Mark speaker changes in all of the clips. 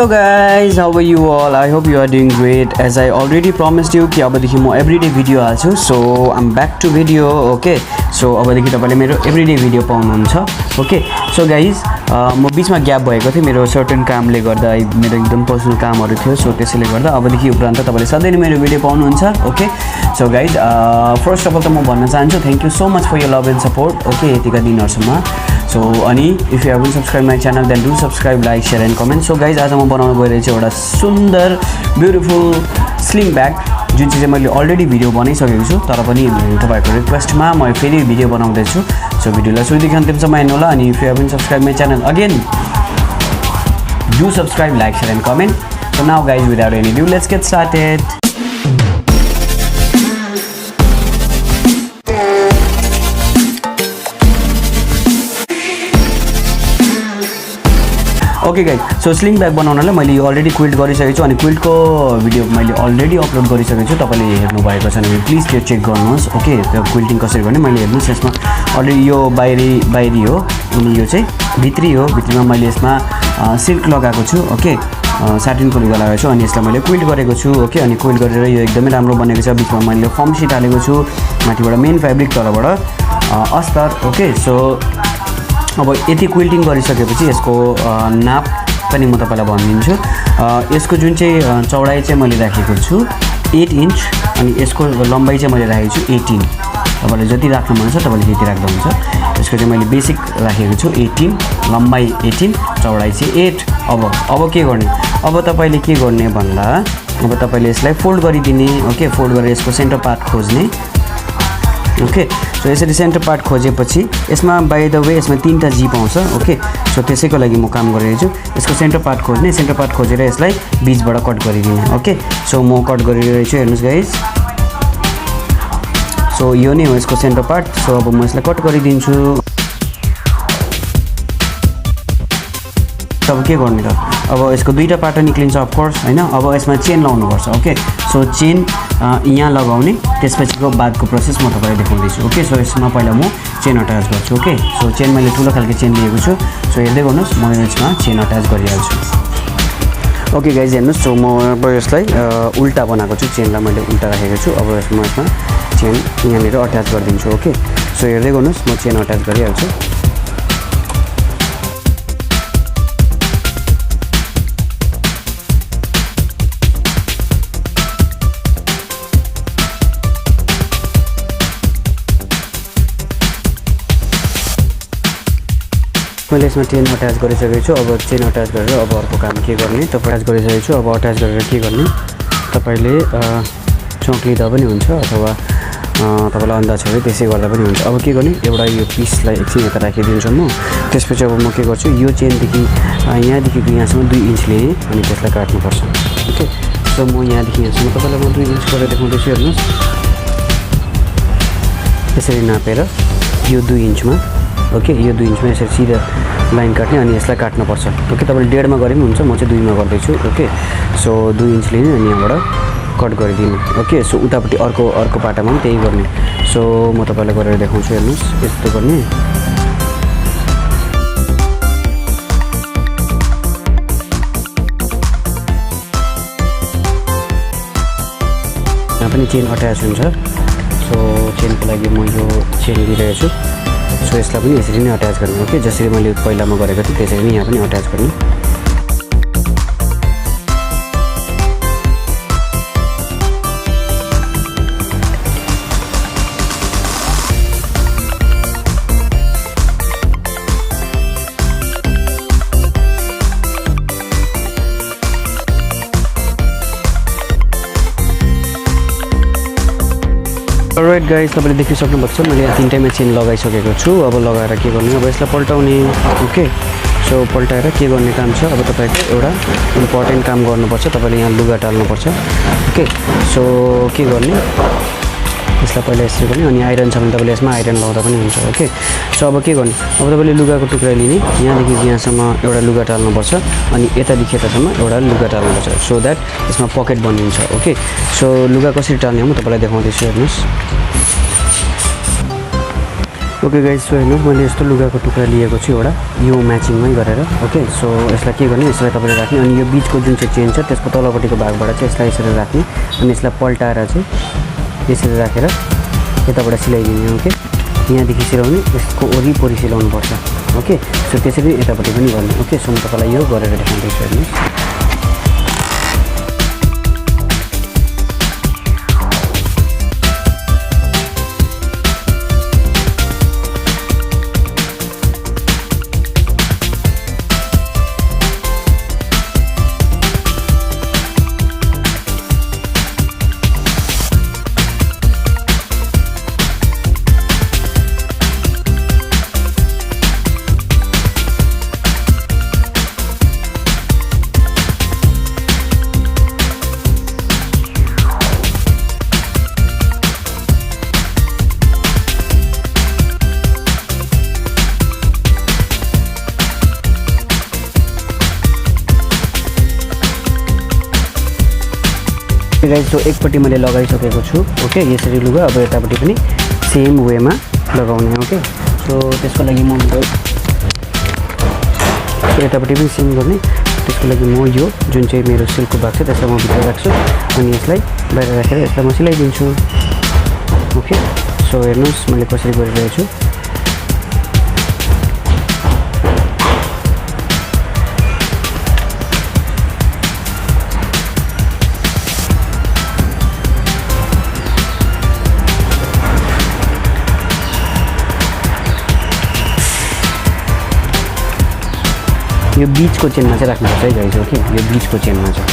Speaker 1: Hello guys, how are you all? I hope you are doing great. As I already promised you कि अबदेखि म everyday video हाल्छु. So I'm back to video. Okay. So अबदेखि तपाईले मेरो everyday video पाउनुहुन्छ. Okay. So guys, म बीचमा ग्याप भएको थियो मेरो सर्टेन कामले गर्दा मेरो एकदम पर्सनल कामहरु थियो. सो त्यसैले गर्दा अबदेखि उपरान्त तपाईले सधैँ नै मेरो भिडियो पाउनुहुन्छ. Okay. So guys, first of all त म भन्न चाहन्छु thank you so much for your love and support. Okay, यतिका दिनहरुसम्म. So अनि if you haven't subscribed my channel then do subscribe, like, share and comment. So guys, आज म बनाउन गइरहेको छु एउटा सुन्दर ब्युटिफुल स्लिङ ब्याग जुन चाहिँ मैले अलरेडी भिडियो बनाइसकेको छु तर पनि तपाईहरुको रिक्वेस्टमा म फेरि भिडियो बनाउँदै छु. सो भिडियोलाई सुरुदेखि अन्तिमसम्म हेर्नु होला अनि if you haven't subscribed my channel again do subscribe, like, share and comment. So now guys, without any ado, let's get started. Okay guys, so sling bag बनाउनलाई मैले यो अलरेडी क्विल्ट गरिसकेको छु अनि क्विल्टको भिडियो मैले अलरेडी अपलोड गरिसकेको छु. तपाईले हेर्नु भएको छैन भने प्लिज त्यो चेक गर्नुहोस्. ओके, त्यो क्विल्टिङ कसरी गर्ने मैले हेर्नुस्. यसमा अलरेडी यो बाहिरी हो अनि यो चाहिँ भित्री हो. भित्रीमा मैले यसमा सिल्क लगाएको छु. ओके, साटिनको लुगा लगाएको छु अनि यसलाई मैले क्विल्ट गरेको छु. ओके, अनि क्विल्ट गरेर यो एकदमै राम्रो बनेको छ. बीचमा मैले फर्म शीट हालेको छु, माथिबाट मेन फ्याब्रिक, तलबाट अस्तर. ओके, सो अब यति क्विल्टिङ गरिसकेपछि यसको नाप पनि म तपाईलाई भनिदिन्छु. यसको जुन चाहिँ चौडाइ चाहिँ मैले राखेको छु 8 इन्च अनि यसको लम्बाइ चाहिँ मैले राखेको छु 18. तपाईले जति राख्नु मन छ तपाईले त्यति राख्दा हुन्छ. यसको चाहिँ मैले बेसिक राखेको छु 18, लम्बाइ 18, चौडाइ चाहिँ 8. अब के गर्ने? अब तपाईले के गर्ने भन्दा अब तपाईले यसलाई फोल्ड गरिदिने. ओके, फोल्ड गरेर यसको सेन्टर पार्ट खोज्ने. ओके, सो यसरी सेन्टर पार्ट खोजेपछि यसमा बाइ द वे यसमा 3टा जिप आउँछ. ओके, सो त्यसैको लागि म काम गरिरहेछु. यसको सेन्टर पार्ट खोज्ने, सेन्टर पार्ट खोजेर यसलाई बीचबाट कट गरिदिने. ओके, सो म कट गरिरहेछु. हेर्नुस् गाइस, सो यो नै हो यसको सेन्टर पार्ट. सो अब म यसलाई कट गरिदिन्छु. अब के गर्ने त? अब यसको दुईटा पार्ट निक्लिन्छ अफ कोर्स हैन. अब यसमा चेन लाउनु पर्छ. ओके, सो चेन यहाँ लगाउने, त्यसपछिको बादको प्रोसेस म तपाईलाई देखाउँदैछु. ओके, सो यसमा पहिला म चेन अट्याच गर्छु. ओके, सो चेन मैले ठुलो खालको चेन लिएको छु. सो हेर्दै गर्नुस्, म यसमा चेन अट्याच गरिहाल्छु. ओके गाइज, हेर्नुस्, सो म अब यसलाई उल्टा बनाएको छु. चेनलाई मैले उल्टा राखेको छु. अब यसमा चेन यहाँनिर अट्याच गरिदिन्छु. ओके, सो हेर्दै गर्नुस्, म चेन अट्याच गरिहाल्छु. मैले यसमा चेन अट्याच गरिसकेको छु. अब चेन अट्याच गरेर अब अर्को काम के गर्ने त अट्याच गरिसकेको छु. अब अट्याच गरेर के गर्ने तपाईले चौक्लिदा पनि हुन्छ अथवा तपाईलाई अन्दाज छ भने त्यसै गर्दा पनि हुन्छ. अब के गर्ने, एउटा यो पिसलाई एकछिन यता राखिदिन्छु म. त्यसपछि अब म के गर्छु, यो चेनदेखि यहाँदेखिको यहाँसम्म 2 इन्च लिएँ अनि त्यसलाई काट्नुपर्छ. ओके, सो म यहाँदेखि यहाँसम्म तपाईलाई म 2 इन्च गरेर देखाउँदैछु. हेर्नुहोस्, यसरी नापेर यो 2 इन्चमा. ओके, यो 2 इन्चमा यसरी सिधा लाइन काट्ने अनि यसलाई काट्नुपर्छ. ओके, तपाईले 1.5मा गरे पनि हुन्छ, म चाहिँ 2मा गर्दैछु. ओके, सो 2 इन्च लिने अनि यहाँबाट कट गरिदिनु. ओके, सो उतापट्टि अर्को पाटामा पनि त्यही गर्ने. सो म तपाईलाई गरेर देखाउँछु. हेर्नुस्, यस्तो गर्ने. यहाँ पनि चेन अट्याच हुन्छ. सो चेनको लागि म यो चेन लिइरहेको छु. सो यसलाई पनि यसरी नै अट्याच गर्ने. ओके, जसरी मैले पहिलामा गरेको थिएँ त्यसरी नै यहाँ पनि अट्याच गर्ने. राइट गाइस, तपाईँले देखिसक्नुभएको छ मैले 3टामा चेन लगाइसकेको छु. अब लगाएर के गर्ने, अब यसलाई पल्टाउने. ओके, सो पल्टाएर के गर्ने काम छ, अब तपाईँको एउटा इम्पोर्टेन्ट काम गर्नुपर्छ. तपाईँले यहाँ लुगा टाल्नुपर्छ. ओके, सो के गर्ने, यसलाई पहिला यसरी गर्ने अनि आइरन छ भने तपाईँले यसमा आइरन लाउँदा पनि हुन्छ. ओके, सो अब के गर्ने, अब तपाईँले लुगाको टुक्रा लिने, यहाँदेखि यहाँसम्म एउटा लुगा टाल्नुपर्छ अनि यतादेखि यतासम्म एउटा लुगा टाल्नुपर्छ. सो द्याट यसमा पकेट बनिन्छ. ओके, सो लुगा कसरी टाल्ने हो म तपाईँलाई देखाउँदैछु. हेर्नुहोस्, ओके गाइस, सो हेर्नुहोस् मैले यस्तो लुगाको टुक्रा लिएको छु एउटा, यो म्याचिङमै गरेर। ओके, सो यसलाई के गर्ने, यसलाई तपाईँले राख्ने अनि यो बिचको जुन चाहिँ चेन छ त्यसको तलपट्टिको भागबाट चाहिँ यसलाई यसरी राख्ने अनि यसलाई पल्टाएर चाहिँ यसरी राखेर यताबाट सिलाइदिने। ओके, यहाँदेखि सिलाउने, यसको वरिपरि सिलाउनुपर्छ। ओके, सो त्यसरी यतापट्टि पनि गर्ने। ओके, सो म तपाईँलाई यो गरेर देखाउँदैछु, हेर्नुहोस्। गाइस, सो एकपट्टि मैले लगाइसकेको छु। ओके, यसरी लुगा अब यतापट्टि पनि सेम वेमा लगाउने। ओके, सो त्यसको लागि म यतापट्टि पनि सेम गर्ने। त्यसको लागि म यो जुन चाहिँ मेरो सिल्कको भाग छ त्यसलाई म भित्र राख्छु अनि यसलाई बाहिर राखेर यसलाई म सिलाइदिन्छु। ओके, सो हेर्नुहोस् मैले कसरी गरिरहेको छु। यो बीचको चेनमा चाहिँ राख्नुपर्छ है गाइस। ओके, यो बीचको चेनमा चाहिँ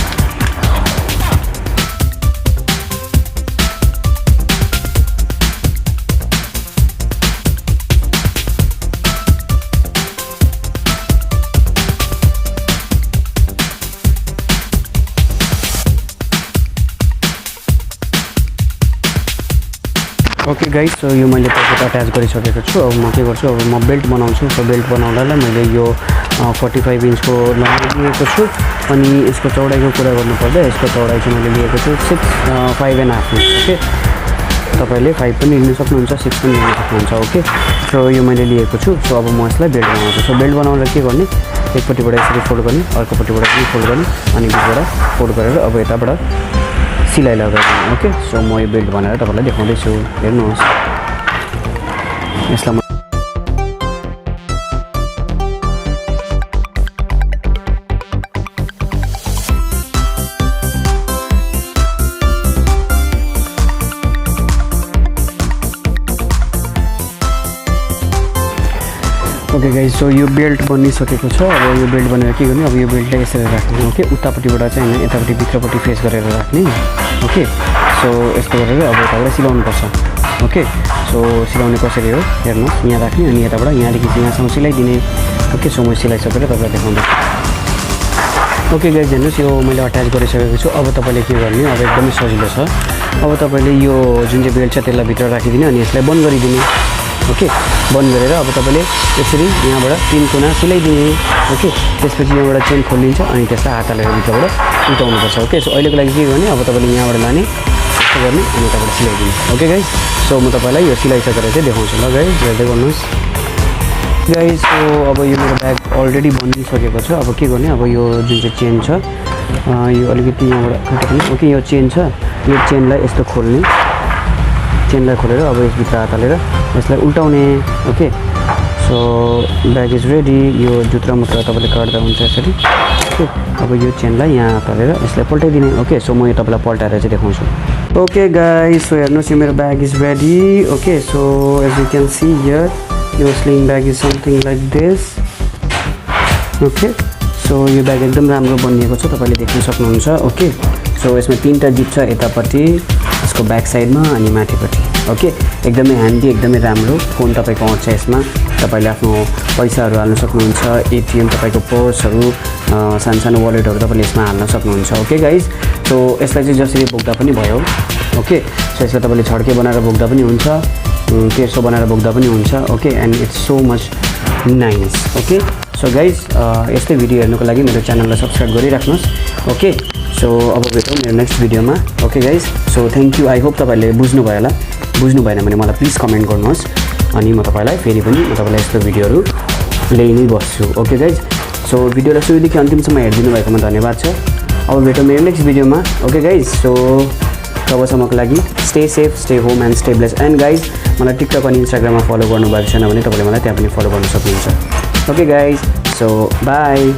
Speaker 1: ओके गाइस, सो यो मैले पकेट अट्याच गरिसकेको छु। अब म के गर्छु, अब म बेल्ट बनाउँछु। सो बेल्ट बनाउनलाई मैले यो 45 इन्चको लम्बाइ लिएको छु अनि यसको चौडाइको कुरा गर्नुपर्दा यसको चौडाइ चाहिँ मैले लिएको छु 5.5 इन्च। ओके, तपाईँले 5 पनि लिन सक्नुहुन्छ, 6 पनि लिन सक्नुहुन्छ। ओके, सो यो मैले लिएको छु। सो अब म यसलाई बेल्ट बनाउँछु। सो बेल्ट बनाउँदा के गर्ने, एकपट्टिबाट यसरी फोल्ड गर्ने, अर्कोपट्टिबाट पनि फोल्ड गर्ने अनि बिचबाट फोल्ड गरेर अब यताबाट सिलाइ लगाइदिने। ओके, सो म यो बेल्ट बनाएर तपाईँलाई देखाउँदैछु, हेर्नुहोस्। यसलाई ओके गाइस, सो यो बेल्ट बनिसकेको छ। अब यो बेल्ट बनेर के गर्ने, अब यो बेल्टलाई यसरी राख्ने। ओके, उतापट्टिबाट चाहिँ होइन यतापट्टि भित्रपट्टि फेस गरेर राख्ने। ओके, सो यस्तो गरेर अब यताबाट सिलाउनुपर्छ। ओके, सो सिलाउने कसरी हो हेर्नुहोस्, यहाँ राख्ने अनि यताबाट यहाँदेखि चाहिँ यहाँसम्म सिलाइदिने। ओके, सो म सिलाइसकेर तपाईँलाई देखाउँदैछु। ओके गाइस, हेर्नुहोस् यो मैले अट्याच गरिसकेको छु। अब तपाईँले के गर्ने, अब एकदमै सजिलो छ। अब तपाईँले यो जुन चाहिँ बेल्ट छ त्यसलाई भित्र राखिदिने अनि यसलाई बन्द गरिदिने। ओके, बन्द गरेर अब तपाईँले यसरी यहाँबाट 3 कुना सिलाइदिने। ओके, त्यसपछि यहाँबाट चेन खोलिन्छ अनि त्यसलाई हात हालेर भित्रबाट उल्टाउनुपर्छ। ओके, सो अहिलेको लागि के गर्ने, अब तपाईँले यहाँबाट लाने, यस्तो गर्ने अनि यताबाट सिलाइदिने। ओके गाइस, सो म तपाईँलाई यो सिलाइसकेर चाहिँ देखाउँछु ल गाइस, हेर्दै गर्नुहोस् गाइस। सो अब यो मेरो ब्याग अलरेडी बनिसकेको छ। अब के गर्ने, अब यो जुन चाहिँ चेन छ यो अलिकति यहाँबाट उल्टाउने। ओके, यो चेन छ, यो चेनलाई यस्तो खोल्ने, चेनलाई खोलेर अब यसभित्र हात हालेर यसलाई उल्टाउने। Okay, so bag is ready. यो जुत्रा मुत्रा तपाईँले काट्दा हुन्छ यसरी। ओके, अब यो चेनलाई यहाँ हात हालेर यसलाई पल्टाइदिने। ओके, सो म यो तपाईँलाई पल्टाएर चाहिँ देखाउँछु। ओके गाइस, सो हेर्नुहोस् यो मेरो bag is ready. Okay, so as you can see here यो sling bag is something like this. Okay, so यो ब्याग एकदम राम्रो बनिएको छ, तपाईँले देख्न सक्नुहुन्छ। ओके, सो यसमा 3टा जिप छ, यतापट्टि यसको ब्याक साइडमा अनि माथिपट्टि। ओके, एकदमै ह्यान्डी, एकदमै राम्रो। फोन तपाईँको आउँछ यसमा, तपाईँले आफ्नो पैसाहरू हाल्न सक्नुहुन्छ, एटिएम तपाईँको पर्सहरू सानो सानो वालेटहरू तपाईँले यसमा हाल्न सक्नुहुन्छ। ओके गाइस, सो यसलाई चाहिँ जसरी बोक्दा पनि भयो। ओके, सो यसलाई तपाईँले छड्के बनाएर बोक्दा पनि हुन्छ, तेर्सो बनाएर बोक्दा पनि हुन्छ। Okay, and it's so much nice. Okay, so guys यस्तै भिडियो हेर्नुको लागि मेरो च्यानललाई सब्सक्राइब गरिराख्नुहोस्। ओके, सो अब भेटौँ मेरो नेक्स्ट भिडियोमा। Okay guys, so thank you. I hope तपाईँहरूले बुझ्नुभयो होला, बुझ्नु भएन भने मलाई प्लिज कमेन्ट गर्नुहोस्। अनि म तपाईँलाई फेरि पनि म तपाईँलाई यस्तो भिडियोहरू ल्याइ नै बस्छु ओके गाइज सो भिडियोलाई सुरुदेखि अन्तिमसम्म हेरिदिनु भएकोमा धन्यवाद छ अब भेटौँ मेरो नेक्स्ट भिडियोमा ओके गाइज सो तबसम्मको लागि stay safe stay home and stay bless and guys मलाई टिकटक अनि इन्स्टाग्राममा फलो गर्नुभएको छैन भने तपाईँले मलाई त्यहाँ पनि फलो गर्न सक्नुहुन्छ ओके गाइज सो बाई